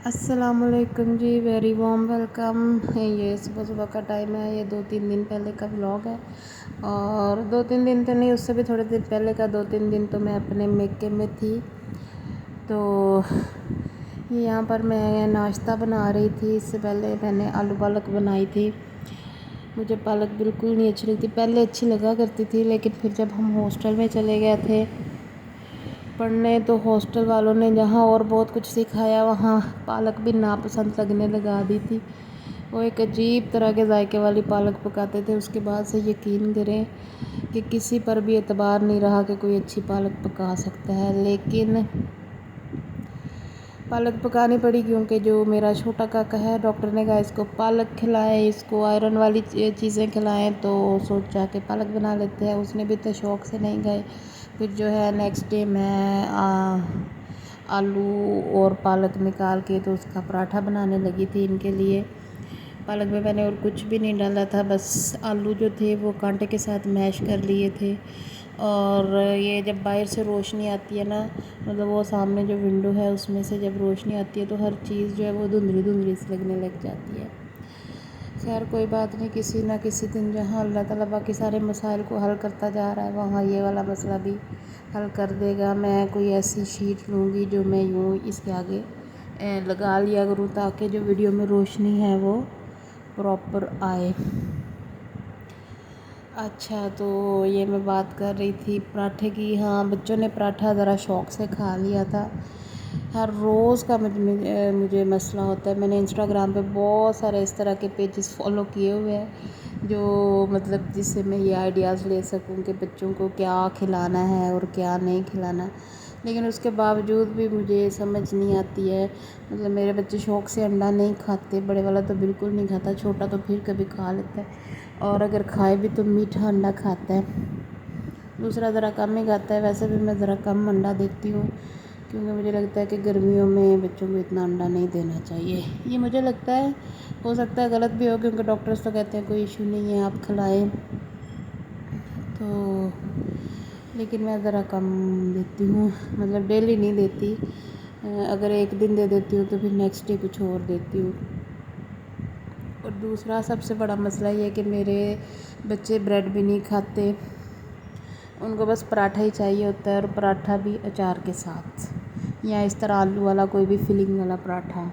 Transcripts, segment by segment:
السلام علیکم جی، very warm welcome. یہ صبح صبح کا ٹائم ہے، یہ 2-3 دن پہلے کا ولاگ ہے، اور 2-3 دن تو نہیں، اس سے بھی تھوڑے دن پہلے کا 2-3 دن تو میں اپنے میکے میں تھی۔ تو یہاں پر میں ناشتہ بنا رہی تھی۔ اس سے پہلے میں نے آلو پالک بنائی تھی۔ مجھے پالک بالکل نہیں اچھی لگتی، پہلے اچھی لگا کرتی تھی، لیکن پھر جب ہم ہاسٹل میں چلے گئے تھے پڑھنے، تو ہاسٹل والوں نے جہاں اور بہت کچھ سکھایا، وہاں پالک بھی ناپسند لگنے لگا دی تھی۔ وہ ایک عجیب طرح کے ذائقے والی پالک پکاتے تھے۔ اس کے بعد سے یقین کریں کہ کسی پر بھی اعتبار نہیں رہا کہ کوئی اچھی پالک پکا سکتا ہے، لیکن پالک پکانی پڑی کیونکہ جو میرا چھوٹا کاکا ہے، ڈاکٹر نے کہا اس کو پالک کھلائیں، اس کو آئرن والی چیزیں کھلائیں، تو سوچا کہ پالک بنا لیتے ہیں۔ اس نے بھی تو شوق سے نہیں گئے۔ پھر جو ہے نیکسٹ ڈے میں آلو اور پالک نکال کے تو اس کا پراٹھا بنانے لگی تھی ان کے لیے۔ پالک میں نے اور کچھ بھی نہیں ڈالا تھا، بس آلو جو تھے وہ کانٹے کے ساتھ میش کر لیے تھے، اور یہ جب باہر سے روشنی آتی ہے نا، مطلب وہ سامنے جو ونڈو ہے اس میں سے جب روشنی آتی ہے تو ہر چیز جو ہے وہ دھندلی دھندلی سی لگنے لگ جاتی ہے۔ خیر کوئی بات نہیں، کسی نہ کسی دن جہاں اللہ تعالیٰ باقی سارے مسائل کو حل کرتا جا رہا ہے، وہاں یہ والا مسئلہ بھی حل کر دے گا۔ میں کوئی ایسی شیٹ لوں گی جو میں یوں اس کے آگے لگا لیا کروں، تاکہ جو ویڈیو میں روشنی ہے وہ پراپر آئے۔ اچھا، تو یہ میں بات کر رہی تھی پراٹھے کی۔ ہاں، بچوں نے پراٹھا ذرا شوق سے کھا لیا تھا۔ ہر روز کا مجھے مسئلہ ہوتا ہے۔ میں نے انسٹاگرام پہ بہت سارے اس طرح کے پیجز فالو کیے ہوئے ہیں، جو مطلب جس سے میں یہ آئیڈیاز لے سکوں کہ بچوں کو کیا کھلانا ہے اور کیا نہیں کھلانا، لیکن اس کے باوجود بھی مجھے سمجھ نہیں آتی ہے۔ مطلب میرے بچے شوق سے انڈا نہیں کھاتے، بڑے والا تو بالکل نہیں کھاتا، چھوٹا تو پھر کبھی کھا لیتا ہے، اور اگر کھائے بھی تو میٹھا انڈا کھاتا ہے، دوسرا ذرا کم ہی کھاتا ہے۔ ویسے بھی میں ذرا کم انڈا دیتی ہوں، کیونکہ مجھے لگتا ہے کہ گرمیوں میں بچوں کو اتنا انڈا نہیں دینا چاہیے۔ یہ مجھے لگتا ہے، ہو سکتا ہے غلط بھی ہو، کیونکہ ڈاکٹرز تو کہتے ہیں کوئی ایشو نہیں ہے، آپ کھلائیں، تو لیکن میں ذرا کم دیتی ہوں، مطلب ڈیلی نہیں دیتی۔ اگر ایک دن دے دیتی ہوں تو پھر نیکسٹ ڈے کچھ اور دیتی ہوں۔ اور دوسرا سب سے بڑا مسئلہ یہ ہے کہ میرے بچے بریڈ بھی نہیں کھاتے، ان کو بس پراٹھا ہی چاہیے ہوتا ہے، اور پراٹھا بھی اچار کے ساتھ، یا اس طرح آلو والا کوئی بھی فلنگ والا پراٹھا۔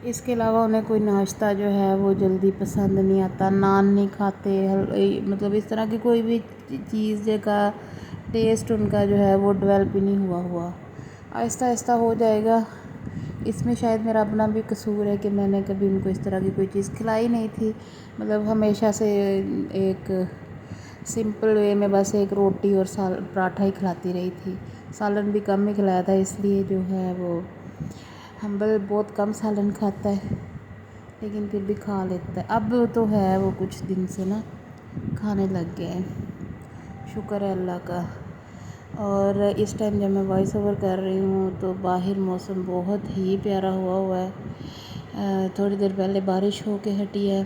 اس کے علاوہ انہیں کوئی ناشتہ جو ہے وہ جلدی پسند نہیں آتا، نان نہیں کھاتے، مطلب اس طرح کی کوئی بھی چیز کا ٹیسٹ ان کا جو ہے وہ ڈیولپ ہی نہیں ہوا۔ آہستہ آہستہ ہو جائے گا۔ اس میں شاید میرا اپنا بھی قصور ہے کہ میں نے کبھی ان کو اس طرح کی کوئی چیز کھلائی نہیں تھی، مطلب ہمیشہ سے ایک سمپل وے میں بس ایک روٹی اور پراٹھا ہی کھلاتی رہی تھی۔ سالن بھی کم ہی کھلایا تھا، اس لیے جو ہے وہ ہمبل بہت کم سالن کھاتا ہے، لیکن پھر بھی کھا لیتا ہے۔ اب تو ہے وہ کچھ دن سے نا کھانے لگ گیا ہے، شکر ہے اللہ کا۔ اور اس ٹائم جب میں وائس اوور کر رہی ہوں تو باہر موسم بہت ہی پیارا ہوا ہے۔ تھوڑی دیر پہلے بارش ہو کے ہٹی ہے،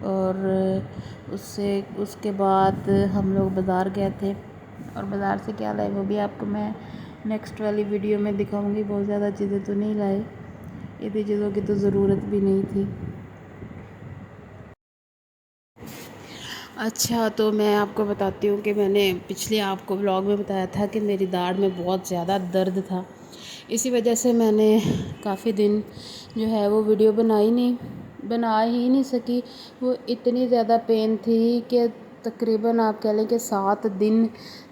اور اس کے بعد ہم لوگ بازار گئے تھے، اور بازار سے کیا لائے وہ بھی آپ کو میں نیکسٹ والی ویڈیو میں دکھاؤں گی۔ بہت زیادہ چیزیں تو نہیں لائے، اتنی چیزوں کی تو ضرورت بھی نہیں تھی۔ اچھا، تو میں آپ کو بتاتی ہوں کہ میں نے پچھلے آپ کو ولاگ میں بتایا تھا کہ میری داڑھ میں بہت زیادہ درد تھا، اسی وجہ سے میں نے کافی دن جو ہے وہ ویڈیو بنا ہی نہیں سکی۔ وہ اتنی زیادہ پین تھی کہ تقریباً آپ کہہ لیں کہ 7 دن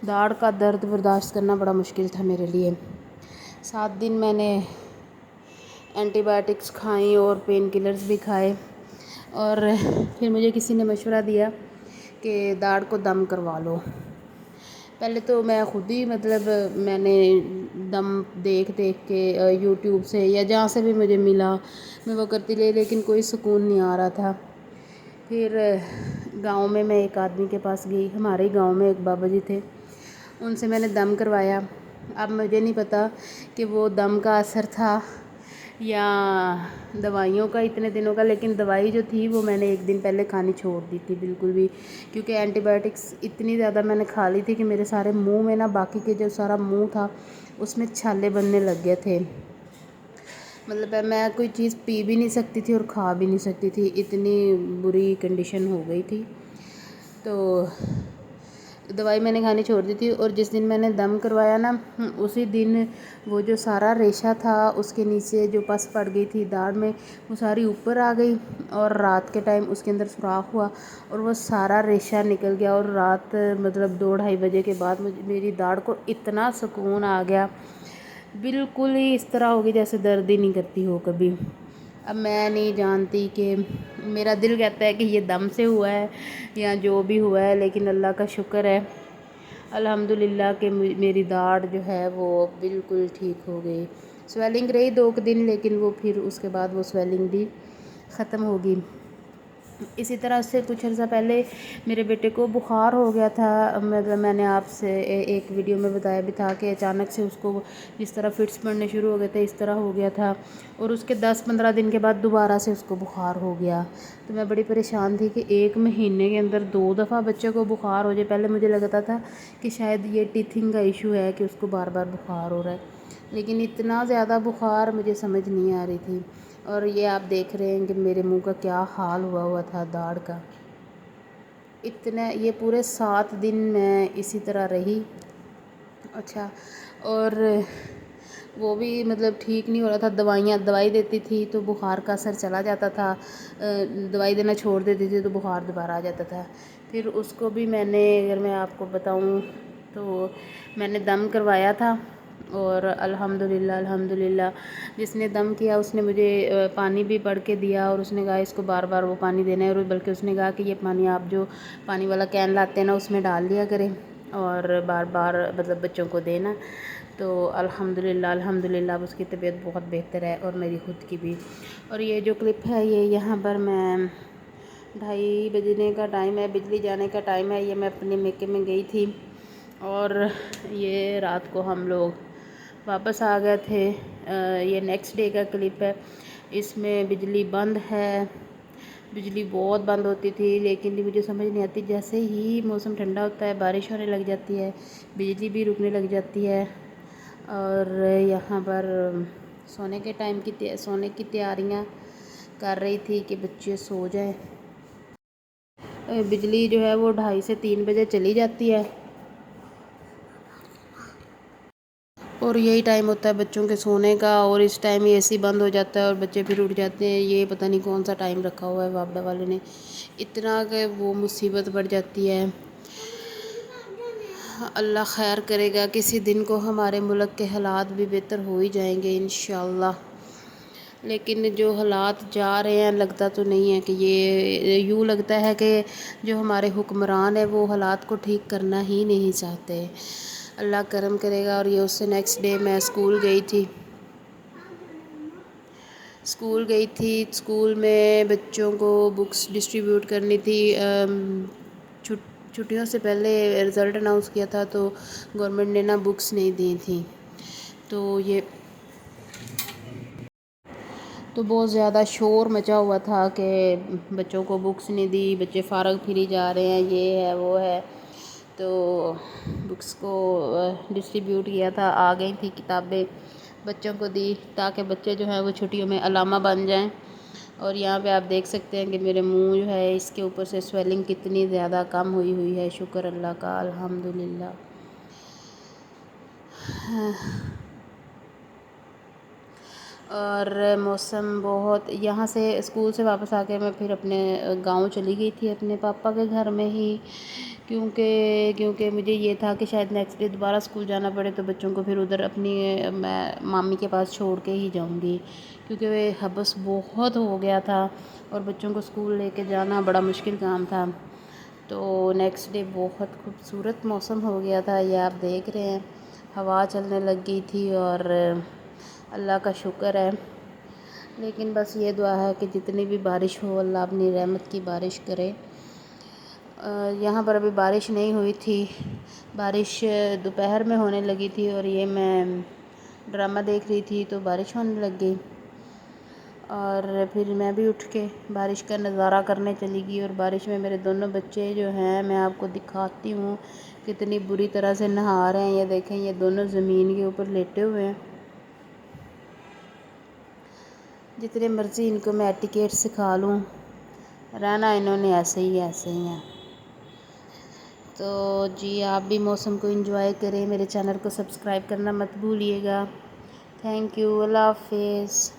داڑھ کا درد برداشت کرنا بڑا مشکل تھا میرے لیے۔ 7 دن میں نے اینٹی بائیوٹکس کھائیں اور پین کلرز بھی کھائے، اور پھر مجھے کسی نے مشورہ دیا کہ داڑھ کو دم کروا لو۔ پہلے تو میں خود ہی مطلب میں نے دم دیکھ کے یوٹیوب سے یا جہاں سے بھی مجھے ملا میں وہ کرتی رہی، لیکن کوئی سکون نہیں آ رہا تھا۔ پھر گاؤں میں ایک آدمی کے پاس گئی، ہمارے ہی گاؤں میں ایک بابا جی تھے، ان سے میں نے دم کروایا۔ اب مجھے نہیں پتہ کہ وہ دم کا اثر تھا یا دوائیوں کا اتنے دنوں کا، لیکن دوائی جو تھی وہ میں نے ایک دن پہلے کھانی چھوڑ دی تھی بالکل بھی، کیونکہ اینٹی بائیوٹکس اتنی زیادہ میں نے کھا لی تھی کہ میرے سارے منہ میں نا، باقی کے جو سارا منہ تھا اس میں چھالے بننے لگ گئے تھے۔ مطلب میں کوئی چیز پی بھی نہیں سکتی تھی اور کھا بھی نہیں سکتی تھی، اتنی بری کنڈیشن ہو گئی تھی۔ تو دوائی میں نے کھانی چھوڑ دی تھی، اور جس دن میں نے دم کروایا نا، اسی دن وہ جو سارا ریشہ تھا اس کے نیچے جو پس پڑ گئی تھی داڑھ میں، وہ ساری اوپر آ گئی، اور رات کے ٹائم اس کے اندر سوراخ ہوا اور وہ سارا ریشہ نکل گیا، اور رات مطلب 2-2:30 بجے کے بعد میری داڑھ کو اتنا سکون آ گیا، بالکل ہی اس طرح ہوگی جیسے درد ہی نہیں کرتی ہو کبھی۔ اب میں نہیں جانتی کہ میرا دل کہتا ہے کہ یہ دم سے ہوا ہے یا جو بھی ہوا ہے، لیکن اللہ کا شکر ہے الحمدللہ کہ میری داڑھ جو ہے وہ بالکل ٹھیک ہو گئی۔ سویلنگ رہی 2 دن، لیکن وہ پھر اس کے بعد وہ سویلنگ بھی ختم ہوگی۔ اسی طرح سے کچھ عرصہ پہلے میرے بیٹے کو بخار ہو گیا تھا، مطلب میں نے آپ سے ایک ویڈیو میں بتایا بھی تھا کہ اچانک سے اس کو جس طرح فٹس پڑنے شروع ہو گئے تھے اس طرح ہو گیا تھا، اور اس کے 10-15 دن کے بعد دوبارہ سے اس کو بخار ہو گیا۔ تو میں بڑی پریشان تھی کہ 1 مہینے کے اندر 2 دفعہ بچے کو بخار ہو جائے۔ پہلے مجھے لگتا تھا کہ شاید یہ ٹیتھنگ کا ایشو ہے کہ اس کو بار بار بخار ہو رہا ہے، لیکن اتنا زیادہ بخار مجھے سمجھ نہیں آ رہی تھی۔ اور یہ آپ دیکھ رہے ہیں کہ میرے منہ کا کیا حال ہوا تھا داڑھ کا۔ یہ پورے 7 دن میں اسی طرح رہی۔ اچھا، اور وہ بھی مطلب ٹھیک نہیں ہو رہا تھا، دوائی دیتی تھی تو بخار کا اثر چلا جاتا تھا، دوائی دینا چھوڑ دیتی تھی تو بخار دوبارہ آ جاتا تھا۔ پھر اس کو بھی میں نے، اگر میں آپ کو بتاؤں تو میں نے دم کروایا تھا، اور الحمدللہ جس نے دم کیا اس نے مجھے پانی بھی پڑھ کے دیا، اور اس نے کہا اس کو بار بار وہ پانی دینا ہے، اور بلکہ اس نے کہا کہ یہ پانی آپ جو پانی والا کین لاتے ہیں نا اس میں ڈال دیا کریں اور بار بار مطلب بچوں کو دینا۔ تو الحمدللہ اب اس کی طبیعت بہت بہتر ہے، اور میری خود کی بھی۔ اور یہ جو کلپ ہے یہ یہاں پر میں 2:30 بجنے کا ٹائم ہے، بجلی جانے کا ٹائم ہے، یہ میں اپنے میکے میں گئی تھی، اور یہ رات کو ہم لوگ واپس آ گئے تھے۔ یہ نیکسٹ ڈے کا کلپ ہے، اس میں بجلی بند ہے، بجلی بہت بند ہوتی تھی، لیکن مجھے سمجھ نہیں آتی، جیسے ہی موسم ٹھنڈا ہوتا ہے بارش ہونے لگ جاتی ہے، بجلی بھی رکنے لگ جاتی ہے۔ اور یہاں پر سونے کی تیاریاں کر رہی تھی کہ بچے سو جائیں۔ بجلی جو ہے وہ 2:30 سے 3 بجے چلی جاتی ہے، اور یہی ٹائم ہوتا ہے بچوں کے سونے کا، اور اس ٹائم اے سی بند ہو جاتا ہے اور بچے پھر اٹھ جاتے ہیں۔ یہ پتہ نہیں کون سا ٹائم رکھا ہوا ہے وابڈا والے نے، اتنا کہ وہ مصیبت بڑھ جاتی ہے۔ اللہ خیر کرے گا، کسی دن کو ہمارے ملک کے حالات بھی بہتر ہو ہی جائیں گے انشاءاللہ، لیکن جو حالات جا رہے ہیں لگتا تو نہیں ہے کہ یہ یوں لگتا ہے کہ جو ہمارے حکمران ہیں وہ حالات کو ٹھیک کرنا ہی نہیں چاہتے۔ اللہ کرم کرے گا۔ اور یہ اس سے نیکسٹ ڈے میں اسکول گئی تھی، اسکول میں بچوں کو بکس ڈسٹریبیوٹ کرنی تھی۔ چھٹیوں سے پہلے رزلٹ اناؤنس کیا تھا تو گورنمنٹ نے نا بکس نہیں دی تھیں، تو بہت زیادہ شور مچا ہوا تھا کہ بچوں کو بکس نہیں دی، بچے فارغ پھری جا رہے ہیں، یہ ہے وہ ہے۔ تو بکس کو ڈسٹریبیوٹ کیا تھا، آ گئی تھی کتابیں بچوں کو دی، تاکہ بچے جو ہیں وہ چھٹیوں میں علامہ بن جائیں۔ اور یہاں پہ آپ دیکھ سکتے ہیں کہ میرے منہ جو ہے اس کے اوپر سے سویلنگ کتنی زیادہ کم ہوئی ہے، شکر اللہ کا الحمدللہ۔ اور موسم بہت، یہاں سے اسکول سے واپس آ کے میں پھر اپنے گاؤں چلی گئی تھی اپنے پاپا کے گھر میں ہی، کیونکہ مجھے یہ تھا کہ شاید نیکسٹ ڈے دوبارہ اسکول جانا پڑے تو بچوں کو پھر ادھر اپنی میں مامی کے پاس چھوڑ کے ہی جاؤں گی، کیونکہ وہ حبس بہت ہو گیا تھا اور بچوں کو اسکول لے کے جانا بڑا مشکل کام تھا۔ تو نیکسٹ ڈے بہت خوبصورت موسم ہو گیا تھا، یہ آپ دیکھ رہے ہیں، ہوا چلنے لگ گئی تھی، اور اللہ کا شکر ہے۔ لیکن بس یہ دعا ہے کہ جتنی بھی بارش ہو اللہ اپنی رحمت کی بارش کرے۔ یہاں پر ابھی بارش نہیں ہوئی تھی، بارش دوپہر میں ہونے لگی تھی، اور یہ میں ڈرامہ دیکھ رہی تھی تو بارش ہونے لگ گئی، اور پھر میں بھی اٹھ کے بارش کا نظارہ کرنے چلی گئی۔ اور بارش میں میرے دونوں بچے جو ہیں میں آپ کو دکھاتی ہوں کتنی بری طرح سے نہا رہے ہیں، یہ دیکھیں یہ دونوں زمین کے اوپر لیٹے ہوئے ہیں۔ جتنے مرضی ان کو میں ایٹیکیٹ سکھا لوں، رہنا انہوں نے ایسے ہی ہیں۔ تو جی آپ بھی موسم کو انجوائے کریں، میرے چینل کو سبسکرائب کرنا مت بھولیے گا۔ تھینک یو، اللہ حافظ۔